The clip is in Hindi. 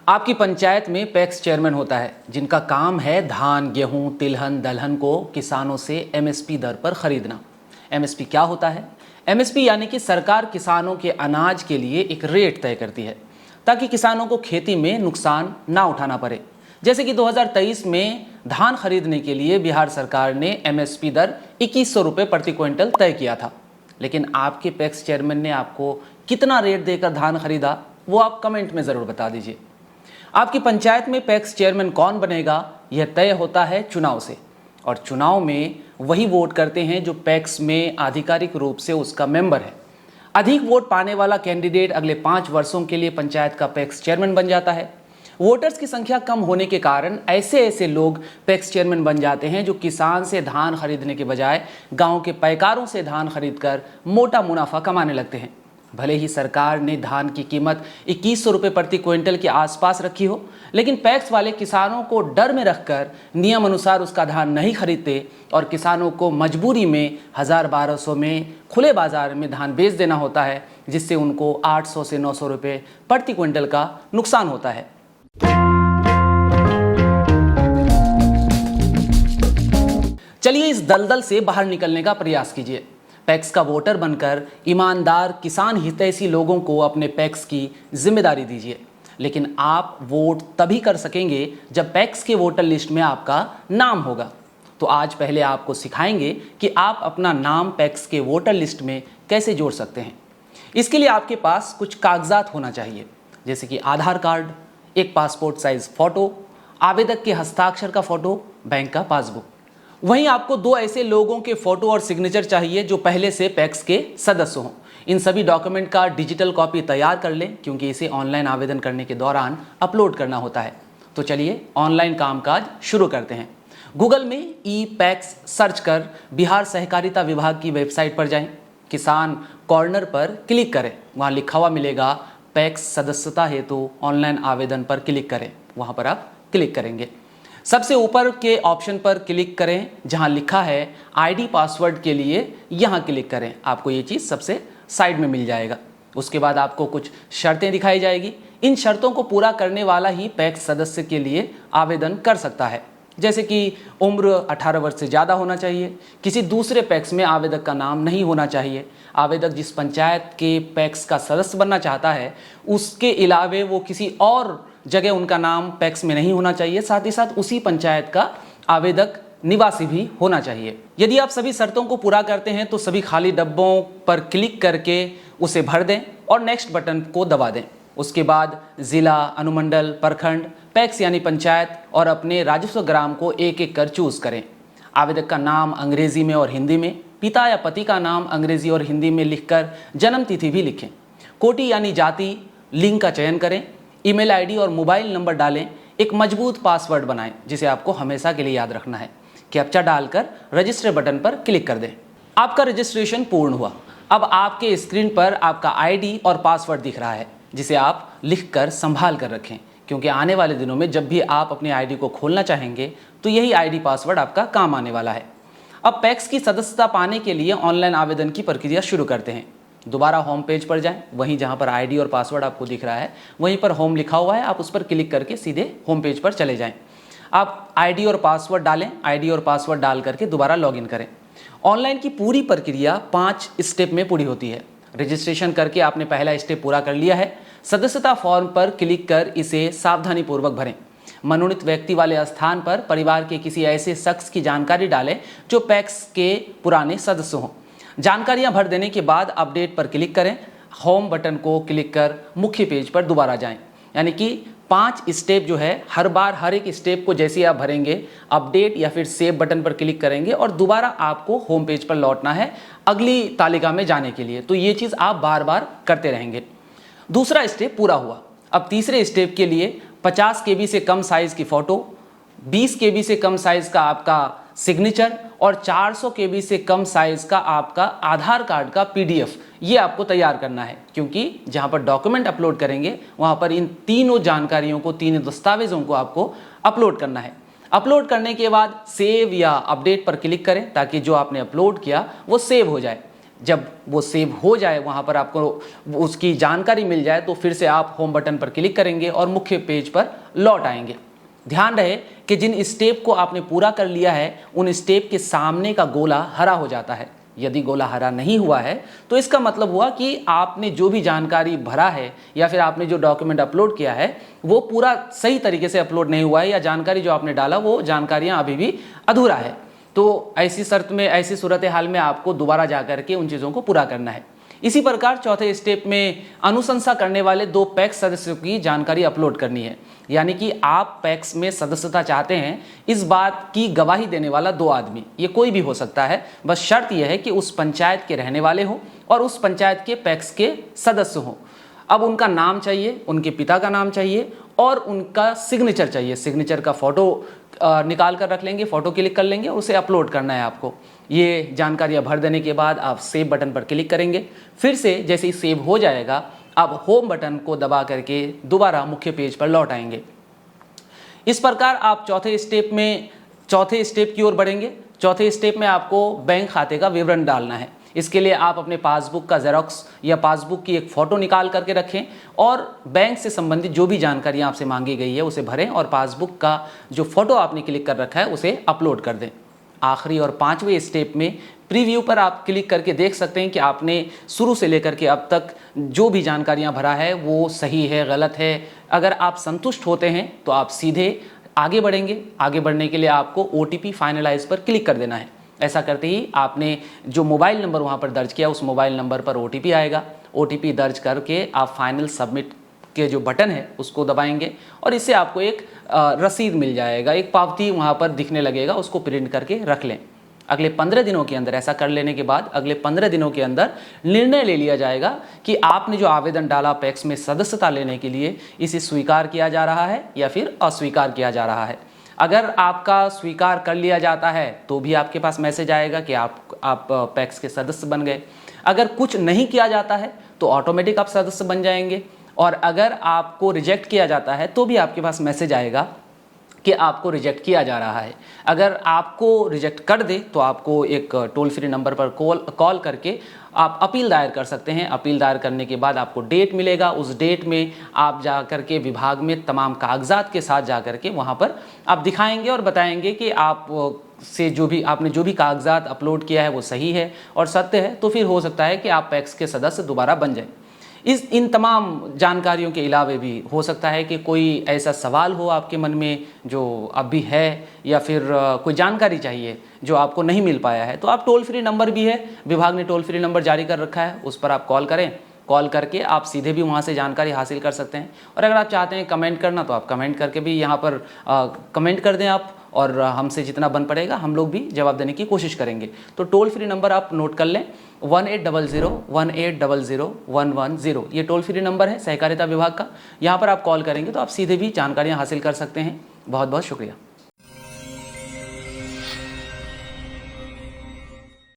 आपकी पंचायत में पैक्स चेयरमैन होता है जिनका काम है धान, गेहूं, तिलहन, दलहन को किसानों से एमएसपी दर पर खरीदना। एमएसपी क्या होता है? एमएसपी यानी कि सरकार किसानों के अनाज के लिए एक रेट तय करती है ताकि किसानों को खेती में नुकसान ना उठाना पड़े। जैसे कि 2023 में धान खरीदने के लिए बिहार सरकार ने एमएसपी दर 2100 रुपये प्रति क्विंटल तय किया था। लेकिन आपके पैक्स चेयरमैन ने आपको कितना रेट देकर धान खरीदा वो आप कमेंट में ज़रूर बता दीजिए। आपकी पंचायत में पैक्स चेयरमैन कौन बनेगा यह तय होता है चुनाव से, और चुनाव में वही वोट करते हैं जो पैक्स में आधिकारिक रूप से उसका मेंबर है। अधिक वोट पाने वाला कैंडिडेट अगले 5 वर्षों के लिए पंचायत का पैक्स चेयरमैन बन जाता है। वोटर्स की संख्या कम होने के कारण ऐसे लोग पैक्स चेयरमैन बन जाते हैं जो किसान से धान खरीदने के बजाय गांव के पैकारों से धान खरीदकर मोटा मुनाफा कमाने लगते हैं। भले ही सरकार ने धान की कीमत 2100 रुपये प्रति क्विंटल के आसपास रखी हो, लेकिन पैक्स वाले किसानों को डर में रखकर नियम अनुसार उसका धान नहीं खरीदते और किसानों को मजबूरी में 1000-1200 में खुले बाजार में धान बेच देना होता है, जिससे उनको 800 से 900 रुपये प्रति क्विंटल का नुकसान होता है। चलिए इस दलदल से बाहर निकलने का प्रयास कीजिए। पैक्स का वोटर बनकर ईमानदार किसान हितैषी लोगों को अपने पैक्स की जिम्मेदारी दीजिए। लेकिन आप वोट तभी कर सकेंगे जब पैक्स के वोटर लिस्ट में आपका नाम होगा। तो आज पहले आपको सिखाएंगे कि आप अपना नाम पैक्स के वोटर लिस्ट में कैसे जोड़ सकते हैं। इसके लिए आपके पास कुछ कागजात होना चाहिए, जैसे कि आधार कार्ड, एक पासपोर्ट साइज फोटो, आवेदक के हस्ताक्षर का फोटो, बैंक का पासबुक। वहीं आपको 2 ऐसे लोगों के फोटो और सिग्नेचर चाहिए जो पहले से पैक्स के सदस्य हों। इन सभी डॉक्यूमेंट का डिजिटल कॉपी तैयार कर लें, क्योंकि इसे ऑनलाइन आवेदन करने के दौरान अपलोड करना होता है। तो चलिए ऑनलाइन कामकाज शुरू करते हैं। गूगल में ई पैक्स सर्च कर बिहार सहकारिता विभाग की वेबसाइट पर जाएं। किसान कॉर्नर पर क्लिक करें, वहाँ लिखा हुआ मिलेगा पैक्स सदस्यता हेतु ऑनलाइन आवेदन पर क्लिक करें। वहाँ पर आप क्लिक करेंगे। सबसे ऊपर के ऑप्शन पर क्लिक करें जहां लिखा है आईडी पासवर्ड के लिए, यहां क्लिक करें। आपको ये चीज़ सबसे साइड में मिल जाएगा। उसके बाद आपको कुछ शर्तें दिखाई जाएगी। इन शर्तों को पूरा करने वाला ही पैक्स सदस्य के लिए आवेदन कर सकता है, जैसे कि उम्र 18 वर्ष से ज़्यादा होना चाहिए, किसी दूसरे पैक्स में आवेदक का नाम नहीं होना चाहिए, आवेदक जिस पंचायत के पैक्स का सदस्य बनना चाहता है उसके अलावे वो किसी और जगह उनका नाम पैक्स में नहीं होना चाहिए, साथ ही साथ उसी पंचायत का आवेदक निवासी भी होना चाहिए। यदि आप सभी शर्तों को पूरा करते हैं तो सभी खाली डब्बों पर क्लिक करके उसे भर दें और नेक्स्ट बटन को दबा दें। उसके बाद जिला, अनुमंडल, प्रखंड, पैक्स यानी पंचायत और अपने राजस्व ग्राम को एक एक कर चूज करें। आवेदक का नाम अंग्रेजी में और हिंदी में, पिता या पति का नाम अंग्रेजी और हिंदी में लिखकर जन्म तिथि भी लिखें। कोटि यानी जाति, लिंग का चयन करें। ईमेल आईडी और मोबाइल नंबर डालें। एक मजबूत पासवर्ड बनाएं जिसे आपको हमेशा के लिए याद रखना है। कैप्चा डालकर रजिस्टर बटन पर क्लिक कर दें। आपका रजिस्ट्रेशन पूर्ण हुआ। अब आपके स्क्रीन पर आपका आईडी और पासवर्ड दिख रहा है, जिसे आप लिखकर संभाल कर रखें, क्योंकि आने वाले दिनों में जब भी आप अपने आईडी को खोलना चाहेंगे तो यही आईडी पासवर्ड आपका काम आने वाला है। अब पैक्स की सदस्यता पाने के लिए ऑनलाइन आवेदन की प्रक्रिया शुरू करते हैं। दोबारा होम पेज पर जाएं, वहीं जहां पर आईडी और पासवर्ड आपको दिख रहा है वहीं पर होम लिखा हुआ है, आप उस पर क्लिक करके सीधे होम पेज पर चले जाएं। आप आईडी और पासवर्ड डालें। आईडी और पासवर्ड डाल करके दोबारा लॉगिन करें। ऑनलाइन की पूरी प्रक्रिया 5 स्टेप में पूरी होती है। रजिस्ट्रेशन करके आपने पहला स्टेप पूरा कर लिया है। सदस्यता फॉर्म पर क्लिक कर इसे सावधानीपूर्वक भरें। मनोनीत व्यक्ति वाले स्थान पर परिवार के किसी ऐसे शख्स की जानकारी डालें जो पैक्स के पुराने सदस्य हों। जानकारियां भर देने के बाद अपडेट पर क्लिक करें। होम बटन को क्लिक कर मुख्य पेज पर दोबारा जाएं। यानी कि 5 स्टेप जो है, हर बार हर एक स्टेप को जैसे आप भरेंगे अपडेट या फिर सेव बटन पर क्लिक करेंगे और दोबारा आपको होम पेज पर लौटना है अगली तालिका में जाने के लिए। तो ये चीज़ आप बार बार करते रहेंगे। दूसरा स्टेप पूरा हुआ। अब तीसरे स्टेप के लिए 50 KB से कम साइज़ की फ़ोटो, 20 KB से कम साइज़ का आपका सिग्नेचर और 400 KB से कम साइज़ का आपका आधार कार्ड का PDF ये आपको तैयार करना है, क्योंकि जहां पर डॉक्यूमेंट अपलोड करेंगे वहां पर इन तीनों जानकारियों को, तीनों दस्तावेज़ों को आपको अपलोड करना है। अपलोड करने के बाद सेव या अपडेट पर क्लिक करें ताकि जो आपने अपलोड किया वो सेव हो जाए। जब वो सेव हो जाए, वहाँ पर आपको उसकी जानकारी मिल जाए, तो फिर से आप होम बटन पर क्लिक करेंगे और मुख्य पेज पर लौट आएंगे। ध्यान रहे कि जिन स्टेप को आपने पूरा कर लिया है उन स्टेप के सामने का गोला हरा हो जाता है। यदि गोला हरा नहीं हुआ है तो इसका मतलब हुआ कि आपने जो भी जानकारी भरा है या फिर आपने जो डॉक्यूमेंट अपलोड किया है वो पूरा सही तरीके से अपलोड नहीं हुआ है, या जानकारी जो आपने डाला वो जानकारियां अभी भी अधूरा है। तो ऐसी शर्त में, ऐसी सूरत हाल में आपको दोबारा जाकर के उन चीज़ों को पूरा करना है। इसी प्रकार चौथे स्टेप में अनुशंसा करने वाले 2 पैक्स सदस्यों की जानकारी अपलोड करनी है। यानी कि आप पैक्स में सदस्यता चाहते हैं, इस बात की गवाही देने वाला 2 आदमी, ये कोई भी हो सकता है, बस शर्त यह है कि उस पंचायत के रहने वाले हों और उस पंचायत के पैक्स के सदस्य हों। अब उनका नाम चाहिए, उनके पिता का नाम चाहिए और उनका सिग्नेचर चाहिए। सिग्नेचर का फोटो निकाल कर रख लेंगे, फोटो क्लिक कर लेंगे, उसे अपलोड करना है आपको। ये जानकारियाँ भर देने के बाद आप सेव बटन पर क्लिक करेंगे। फिर से जैसे ही सेव हो जाएगा आप होम बटन को दबा करके दोबारा मुख्य पेज पर लौट आएंगे। इस प्रकार आप चौथे स्टेप की ओर बढ़ेंगे। चौथे स्टेप में आपको बैंक खाते का विवरण डालना है। इसके लिए आप अपने पासबुक का जेरोक्स या पासबुक की एक फ़ोटो निकाल करके रखें और बैंक से संबंधित जो भी जानकारी आपसे मांगी गई है उसे भरें और पासबुक का जो फ़ोटो आपने क्लिक कर रखा है उसे अपलोड कर दें। आखिरी और 5वें स्टेप में प्रीव्यू पर आप क्लिक करके देख सकते हैं कि आपने शुरू से लेकर के अब तक जो भी जानकारियाँ भरा है वो सही है, गलत है। अगर आप संतुष्ट होते हैं तो आप सीधे आगे बढ़ेंगे। आगे बढ़ने के लिए आपको OTP फाइनलाइज पर क्लिक कर देना है। ऐसा करते ही आपने जो मोबाइल नंबर वहाँ पर दर्ज किया उस मोबाइल नंबर पर OTP आएगा। OTP दर्ज करके आप फाइनल सबमिट के जो बटन है उसको दबाएंगे और इससे आपको एक रसीद मिल जाएगा, एक पावती वहाँ पर दिखने लगेगा, उसको प्रिंट करके रख लें। अगले 15 दिनों के अंदर, ऐसा कर लेने के बाद अगले 15 दिनों के अंदर निर्णय ले लिया जाएगा कि आपने जो आवेदन डाला पैक्स में सदस्यता लेने के लिए, इसे स्वीकार किया जा रहा है या फिर अस्वीकार किया जा रहा है। अगर आपका स्वीकार कर लिया जाता है तो भी आपके पास मैसेज आएगा कि आप पैक्स के सदस्य बन गए। अगर कुछ नहीं किया जाता है तो ऑटोमेटिक आप सदस्य बन जाएंगे, और अगर आपको रिजेक्ट किया जाता है तो भी आपके पास मैसेज आएगा कि आपको रिजेक्ट किया जा रहा है। अगर आपको रिजेक्ट कर दे तो आपको एक टोल फ्री नंबर पर कॉल करके आप अपील दायर कर सकते हैं। अपील दायर करने के बाद आपको डेट मिलेगा। उस डेट में आप जा कर के विभाग में तमाम कागजात के साथ जा कर के वहाँ पर आप दिखाएंगे और बताएंगे कि आप से आपने जो भी कागजात अपलोड किया है वो सही है और सत्य है, तो फिर हो सकता है कि आप पैक्स के सदस्य दोबारा बन जाएं। इन तमाम जानकारियों के अलावा भी हो सकता है कि कोई ऐसा सवाल हो आपके मन में जो अभी है, या फिर कोई जानकारी चाहिए जो आपको नहीं मिल पाया है, तो आप टोल फ्री नंबर भी है, विभाग ने टोल फ्री नंबर जारी कर रखा है, उस पर आप कॉल करें। कॉल करके आप सीधे भी वहाँ से जानकारी हासिल कर सकते हैं। और अगर आप चाहते हैं कमेंट करना तो आप कमेंट करके भी यहाँ पर कमेंट कर दें आप, और हमसे जितना बन पड़ेगा हम लोग भी जवाब देने की कोशिश करेंगे। तो टोल फ्री नंबर आप नोट कर लें, 1800-1800-110। ये टोल फ्री नंबर है सहकारिता विभाग का। यहाँ पर आप कॉल करेंगे तो आप सीधे भी जानकारियाँ हासिल कर सकते हैं। बहुत बहुत शुक्रिया।